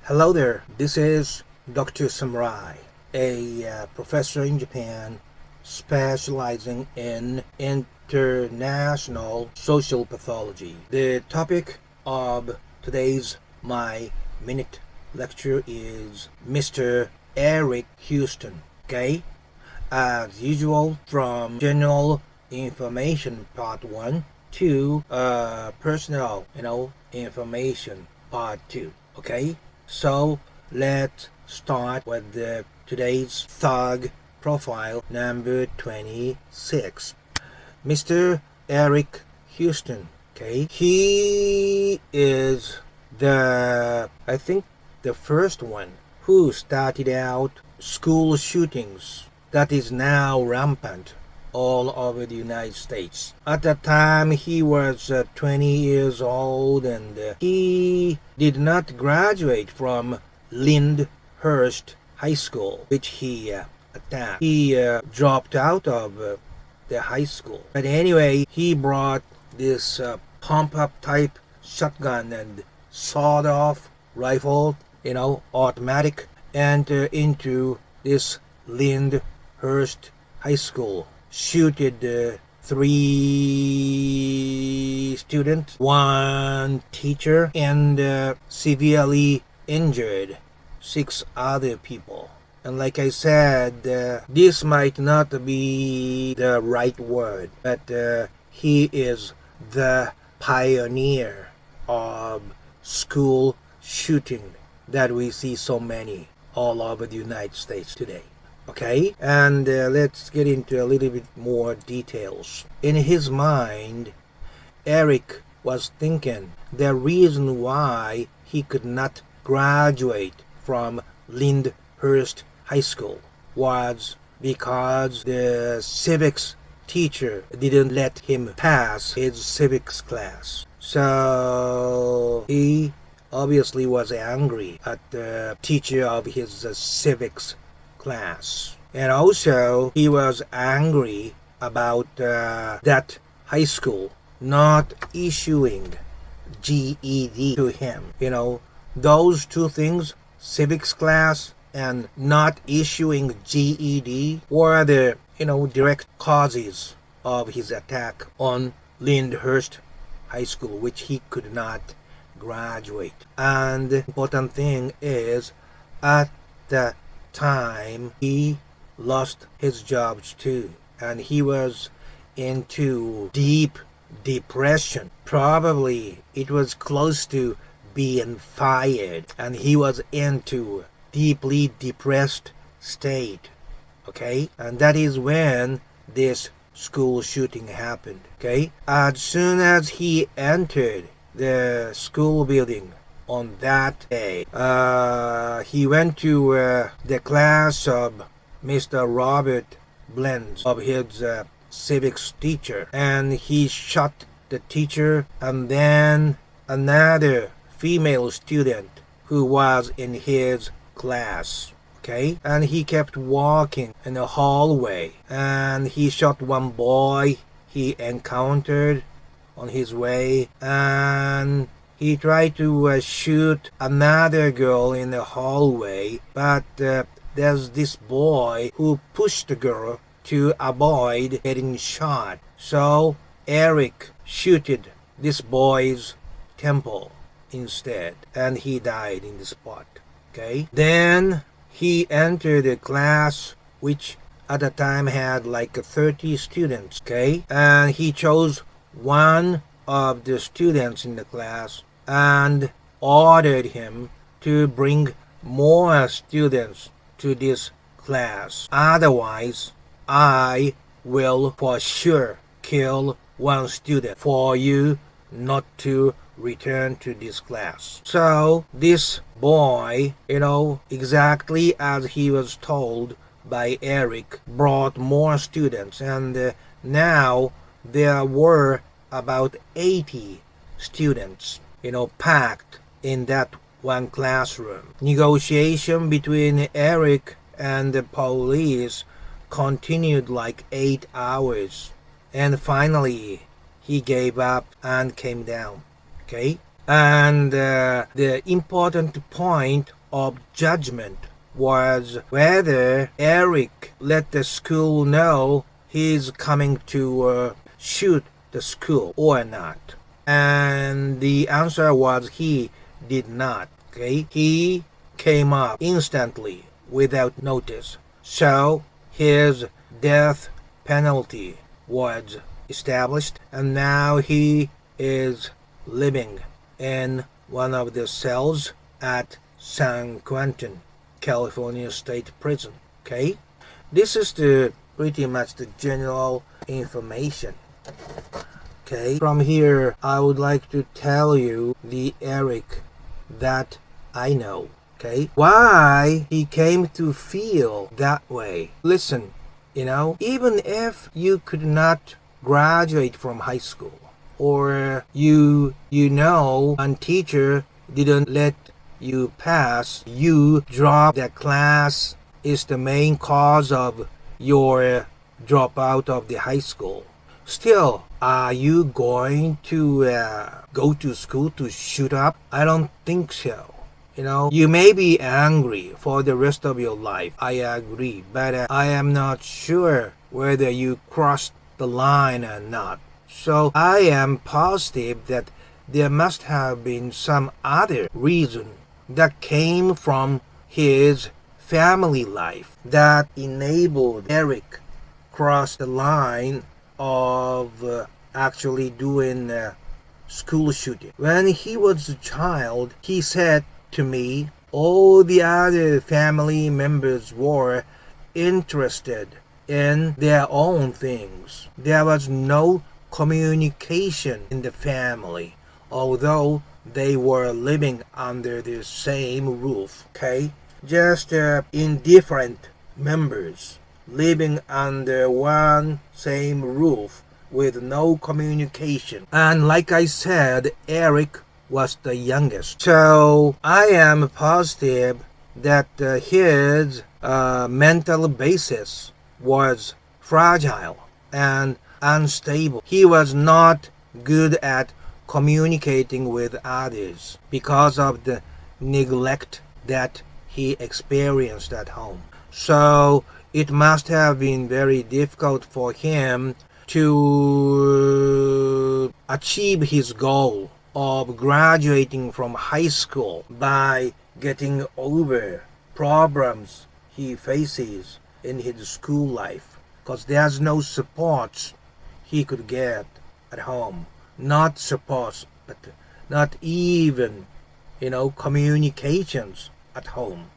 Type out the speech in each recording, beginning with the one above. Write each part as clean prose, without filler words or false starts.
Hello there, this is Dr. Samurai, a professor in Japan specializing in international social pathology. The topic of today's My Minute lecture is Mr. Eric Houston. Okay? As usual, from general information part 1 to personal, information part 2. Okay? So let's start with today's thug profile number 26. Mr. Eric Houston. Okay, he is I think the first one who started out school shootings that is now rampant all over the United States. At that time, he was 20 years old, and he did not graduate from Lindhurst High School, which he attacked. He dropped out of the high school. But anyway, he brought this pump-up type shotgun and sawed-off rifle, automatic, and into this Lindhurst High School. Shooted 3 students, 1 teacher, and severely injured 6 other people. And like I said, this might not be the right word, but he is the pioneer of school shooting that we see so many all over the United States today. Okay, and let's get into a little bit more details. In his mind, Eric was thinking the reason why he could not graduate from Lindhurst High School was because the civics teacher didn't let him pass his civics class. So he obviously was angry at the teacher of his civics class. And also, he was angry about that high school not issuing GED to him. Those 2 things, civics class and not issuing GED, were the, direct causes of his attack on Lindhurst High School, which he could not graduate. And the important thing is, at the time, he lost his jobs too, and he was into deep depression. Probably it was close to being fired, and he was into deeply depressed state. Okay, and that is when this school shooting happened. Okay, as soon as he entered the school building on that day, he went to the class of Mr. Robert Blends, of his civics teacher, and he shot the teacher and then another female student who was in his class. Okay, and he kept walking in the hallway, and he shot 1 boy he encountered on his way, and he tried to shoot another girl in the hallway, but there's this boy who pushed the girl to avoid getting shot. So Eric shooted this boy's temple instead, and he died in the spot. Okay, then he entered a class which at the time had like 30 students. Okay, and he chose 1 of the students in the class and ordered him to bring more students to this class. Otherwise, I will for sure kill 1 student for you not to return to this class. So this boy, exactly as he was told by Eric, brought more students, and now there were about 80 students, packed in that 1 classroom. Negotiation between Eric and the police continued like 8 hours, and finally he gave up and came down. Okay, And the important point of judgment was whether Eric let the school know he's coming to shoot the school or not. And the answer was he did not. Okay, he came up instantly without notice. So his death penalty was established, and now he is living in one of the cells at San Quentin, California State Prison. Okay, this is the pretty much the general information. Okay, from here I would like to tell you the Eric that I know. Okay, why he came to feel that way. Listen, even if you could not graduate from high school, or one teacher didn't let you pass, you drop the class is the main cause of your dropout of the high school. Still, are you going to go to school to shoot up? I don't think so. You may be angry for the rest of your life. I agree, but I am not sure whether you crossed the line or not. So I am positive that there must have been some other reason that came from his family life that enabled Eric cross the line of actually doing school shooting. When he was a child, he said to me, all the other family members were interested in their own things. There was no communication in the family, although they were living under the same roof. Okay, just indifferent members living under one same roof with no communication. And like I said, Eric was the youngest. So I am positive that his mental basis was fragile and unstable. He was not good at communicating with others because of the neglect that he experienced at home. So it must have been very difficult for him to achieve his goal of graduating from high school by getting over problems he faces in his school life, because there's no support he could get at home. Not support, but not even communications at home.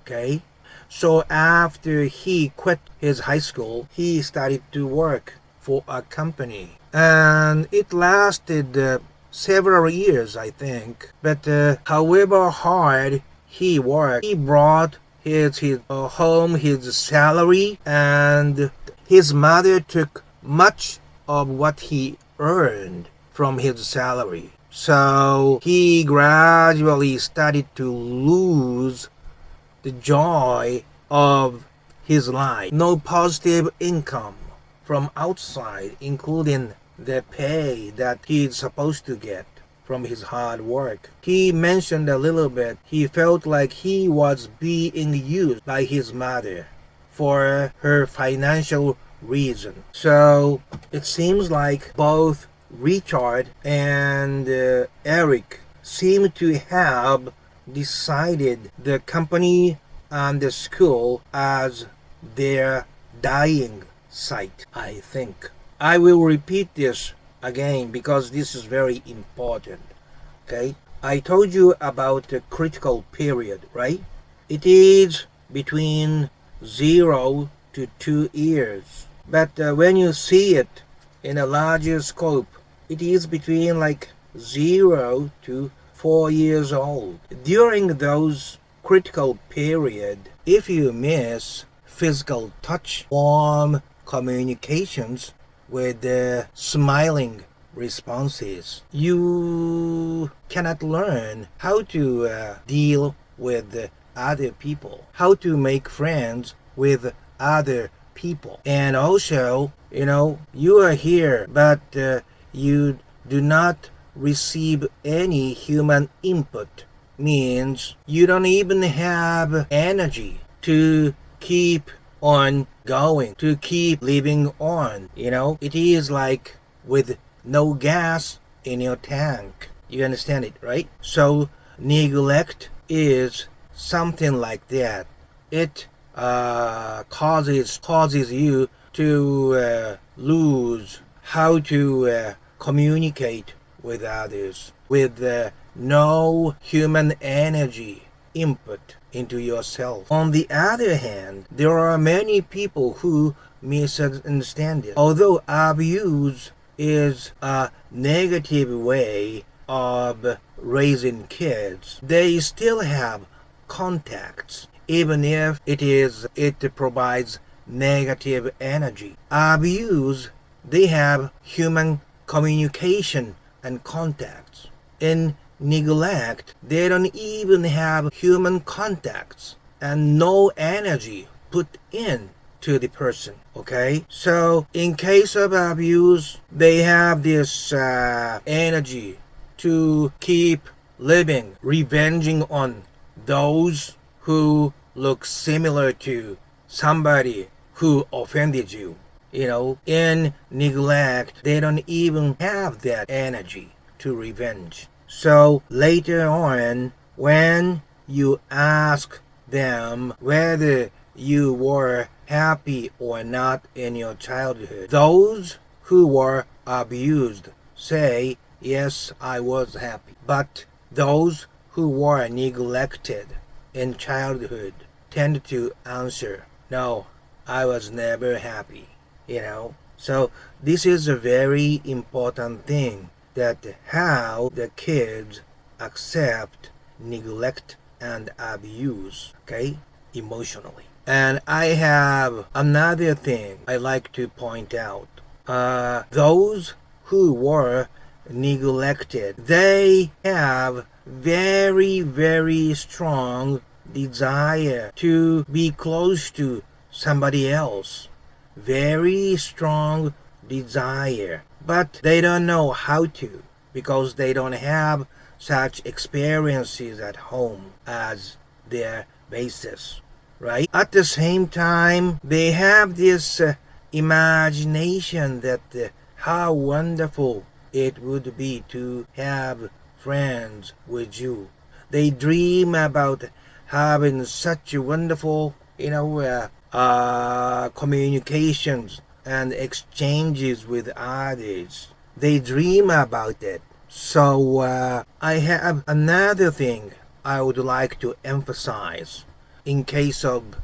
Okay, so after he quit his high school, he started to work for a company, and it lasted several years, I think. But however hard he worked, he brought his home his salary, and his mother took much of what he earned from his salary. So he gradually started to lose the joy of his life. No positive income from outside, including the pay that he's supposed to get from his hard work. He mentioned a little bit, he felt like he was being used by his mother for her financial reason. So it seems like both Richard and Eric seem to have decided the company and the school as their dying site, I think. I will repeat this again because this is very important. Okay? I told you about the critical period, right? It is between 0 to 2 years. But when you see it in a larger scope, it is between 0 to 4 years old. During those critical period, if you miss physical touch, warm communications with smiling responses, you cannot learn how to deal with other people, how to make friends with other people. And also, you are here, but you do not receive any human input means you don't even have energy to keep on going, to keep living on. It is like with no gas in your tank. You understand it, right? So neglect is something like that. It causes you to lose how to communicate with others with no human energy input into yourself. On the other hand, there are many people who misunderstand it. Although abuse is a negative way of raising kids, they still have contacts, even if it provides negative energy. Abuse, they have human communication and contacts. In neglect, they don't even have human contacts and no energy put in to the person. Okay, so in case of abuse, they have this energy to keep living, revenging on those who look similar to somebody who offended you. In neglect, they don't even have that energy to revenge. So later on, when you ask them whether you were happy or not in your childhood, those who were abused say, yes, I was happy. But those who were neglected in childhood tend to answer, no, I was never happy. So this is a very important thing, that how the kids accept neglect and abuse, okay, emotionally. And I have another thing I like to point out. Those who were neglected, they have very, very strong desire to be close to somebody else. Very strong desire. But they don't know how to, because they don't have such experiences at home as their basis, right? At the same time, they have this imagination that how wonderful it would be to have friends with you. They dream about having such a wonderful, communications and exchanges with others. They dream about it. So I have another thing I would like to emphasize in case of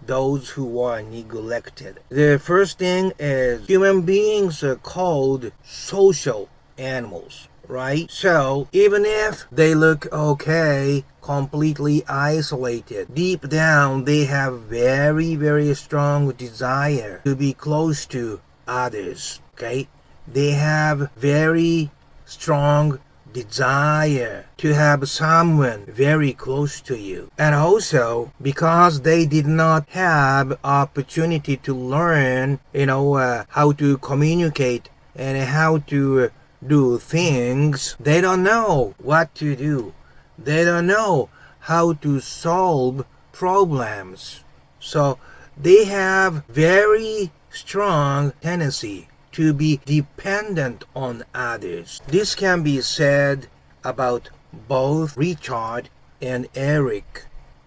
those who are neglected. The first thing is human beings are called social animals, right? So even if they look okay, completely isolated, deep down they have very, very strong desire to be close to others, okay? They have very strong desire to have someone very close to you. And also, because they did not have opportunity to learn, how to communicate and how to do things, they don't know what to do. They don't know how to solve problems. So they have very strong tendency to be dependent on others. This can be said about both Richard and Eric.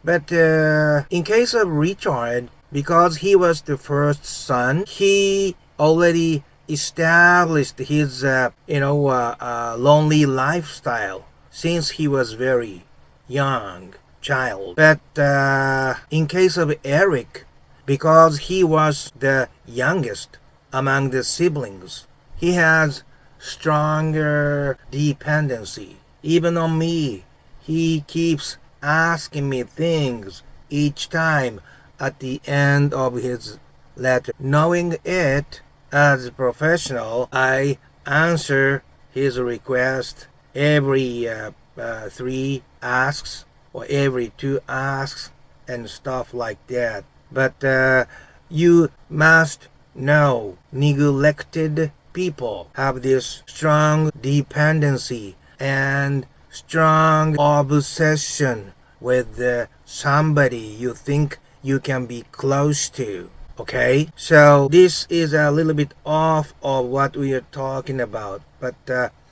But in case of Richard, because he was the first son, he already established his lonely lifestyle since he was very young child. But in case of Eric, because he was the youngest among the siblings, he has stronger dependency. Even on me, he keeps asking me things each time at the end of his letter. Knowing it, as a professional, I answer his request every 3 asks or every 2 asks and stuff like that. But you must know, neglected people have this strong dependency and strong obsession with somebody you think you can be close to. Okay, so this is a little bit off of what we are talking about, but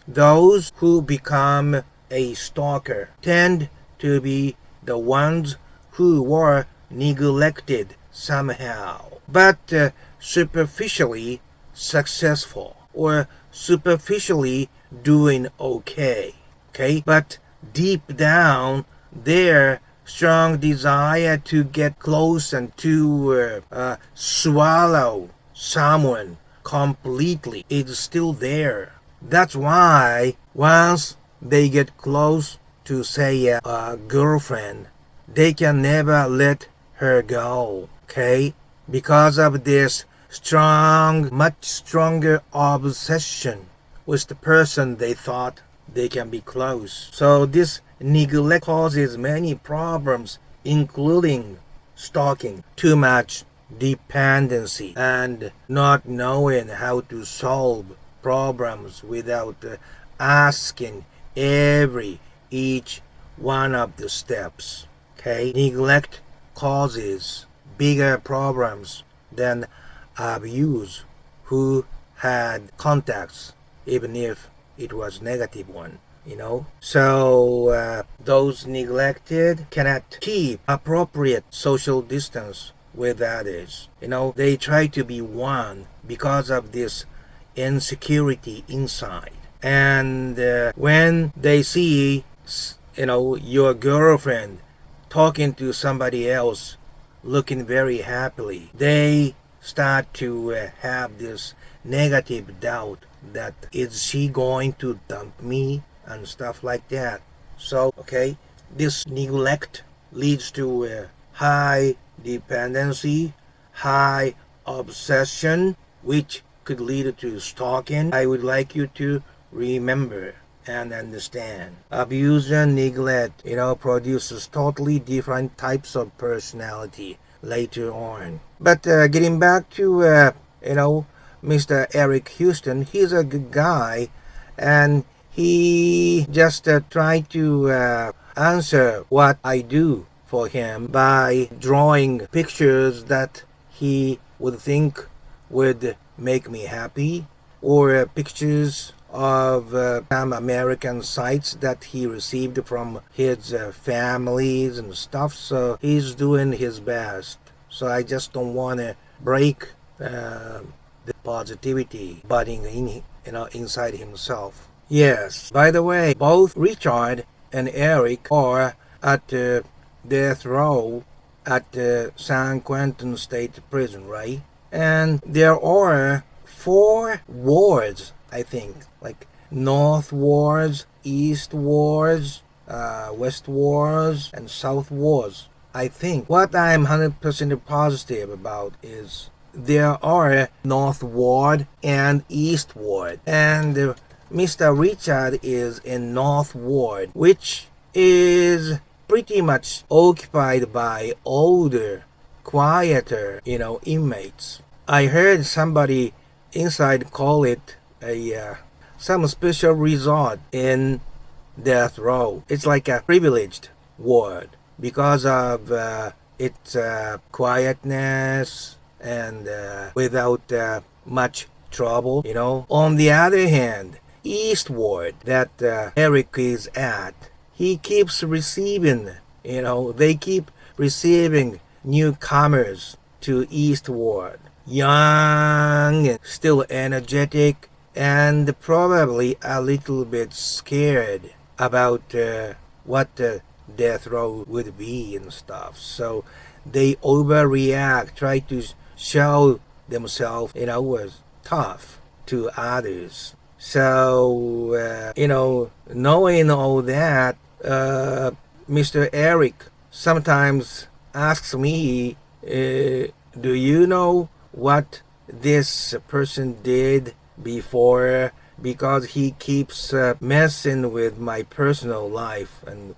those who become a stalker tend to be the ones who were neglected somehow, but superficially successful or superficially doing okay. Okay, but deep down, their strong desire to get close and to swallow someone completely is still there. That's why once they get close to, say, a girlfriend, they can never let her go. Okay, because of this strong, much stronger obsession with the person they thought they can be close. So this neglect causes many problems, including stalking, too much dependency, and not knowing how to solve problems without asking each one of the steps. Okay, neglect causes bigger problems than abuse who had contacts, even if it was negative one. So those neglected cannot keep appropriate social distance with others. They try to be one because of this insecurity inside. And when they see your girlfriend talking to somebody else looking very happily, they start to have this negative doubt that is she going to dump me and stuff like that. So this neglect leads to high dependency, high obsession, which could lead to stalking. I would like you to remember and understand. Abuse and neglect, produces totally different types of personality later on. But getting back to, Mr. Eric Houston, he's a good guy, and he just tried to answer what I do for him by drawing pictures that he would think would make me happy, or pictures of some American sites that he received from his families and stuff. So he's doing his best. So I just don't want to break the positivity budding inside himself. Yes, by the way, both Richard and Eric are at death row at San Quentin State Prison, right? And there are 4 wards, I think, like North wards, East wards, West wards, and South wards. I think what I'm 100% positive about is there are North ward and East ward, and Mr. Richard is in North ward, which is pretty much occupied by older, quieter, inmates. I heard somebody inside call it some special resort in death row. It's like a privileged ward because of its quietness and without much trouble. On the other hand, East ward that Eric is at, he keeps receiving, they keep receiving newcomers to East ward, young and still energetic, and probably a little bit scared about what death row would be and stuff. So they overreact, try to show themselves, as tough to others. So, knowing all that, Mr. Eric sometimes asks me, do you know what this person did before? Because he keeps messing with my personal life, and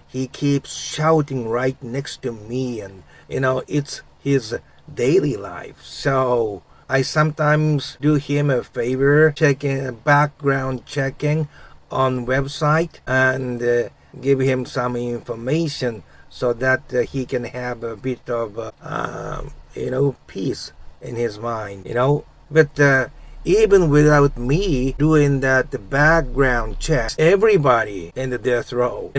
he keeps shouting right next to me, and it's his daily life. So I sometimes do him a favor, checking background checking on website and give him some information so that he can have a bit of peace in his mind. But even without me doing that background check, everybody in the death row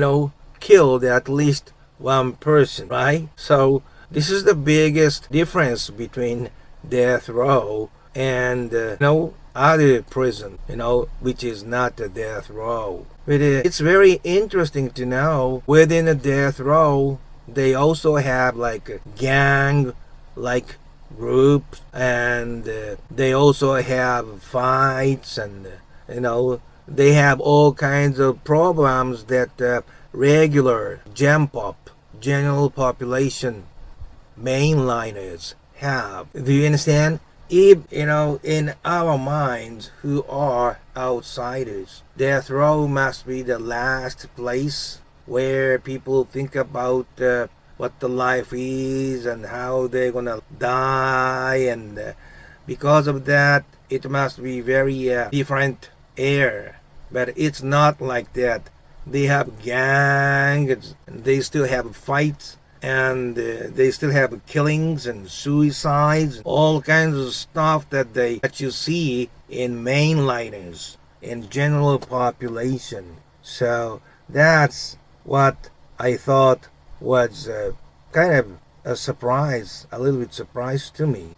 killed at least one person, right? So this is the biggest difference between death row and other prison, which is not a death row. But it's very interesting to know within a death row they also have like a gang like groups, and they also have fights, and they have all kinds of problems that regular gen pop general population mainliners have. Do you understand? If in our minds who are outsiders, death row must be the last place where people think about what the life is and how they're gonna die, and because of that it must be very different air. But it's not like that. They have gangs, and they still have fights, and they still have killings and suicides, all kinds of stuff that you see in mainliners in general population. So that's what I thought was kind of a surprise, a little bit surprise to me.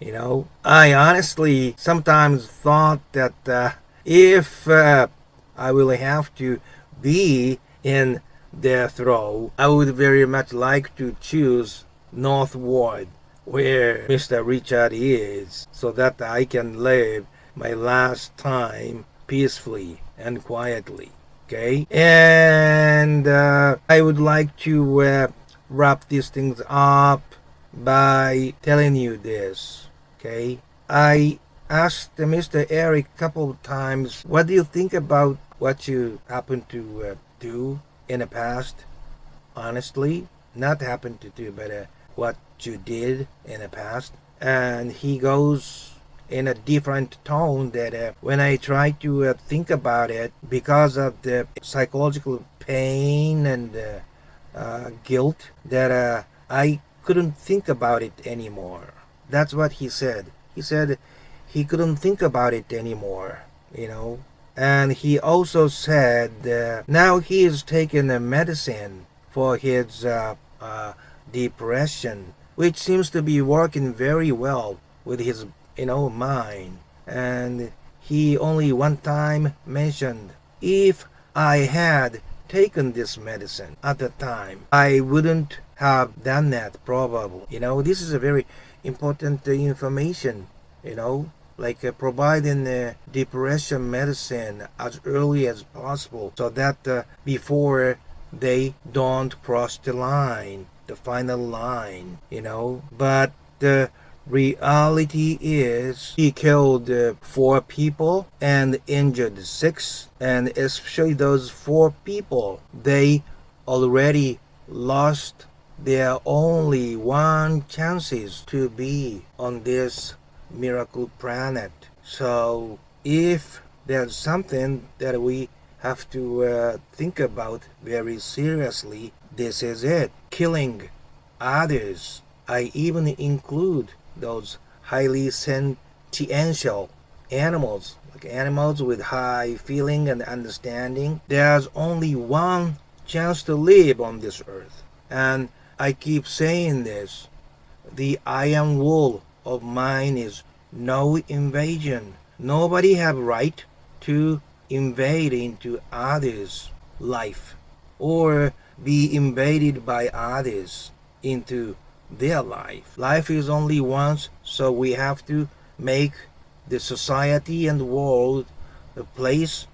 I honestly sometimes thought that if I will have to be in death row, I would very much like to choose North Ward, where Mr. Richard is, so that I can live my last time peacefully and quietly. Okay? And I would like to wrap these things up by telling you this. Okay? I asked Mr. Eric a couple of times, what do you think about what you happen to do in the past? Honestly, not happen to do, but what you did in the past. And he goes in a different tone that when I try to think about it, because of the psychological pain and guilt, that I couldn't think about it anymore. That's what he said. He said he couldn't think about it anymore. And he also said now he is taking a medicine for his depression, which seems to be working very well with his mind. And he only one time mentioned, if I had taken this medicine at the time, I wouldn't have done that probably. This is a very important information, like providing depression medicine as early as possible, so that before they don't cross the line, the final line. But the reality is he killed 4 people and injured 6, and especially those 4 people, they already lost their only one chances to be on this miracle planet. So if there's something that we have to think about very seriously, this is it. Killing others. I even include those highly sentiential animals, like animals with high feeling and understanding. There's only one chance to live on this earth. And I keep saying this. The iron rule of mine is no invasion. Nobody have right to invade into others' life or be invaded by others into their life. Life is only once, so we have to make the society and the world a place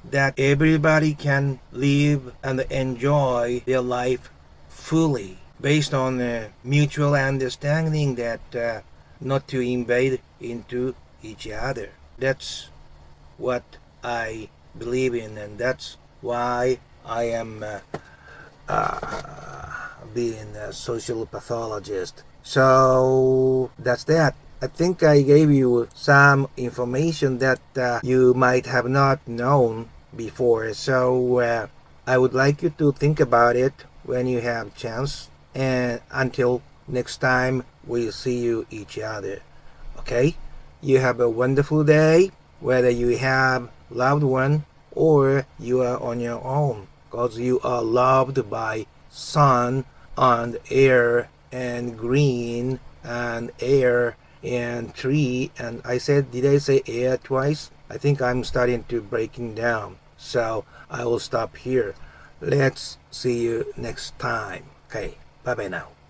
that everybody can live and enjoy their life fully, based on mutual understanding that not to invade into each other. That's what I believe in, and that's why I am being a social pathologist. So that's that. I think I gave you some information that you might have not known before. So I would like you to think about it when you have chance. And until next time, we'll see you each other. Okay? You have a wonderful day, whether you have loved one or you are on your own, because you are loved by sun and air and green and air and tree. And did I say air twice? I think I'm starting to breaking down. So I will stop here. Let's see you next time. Okay, bye bye now.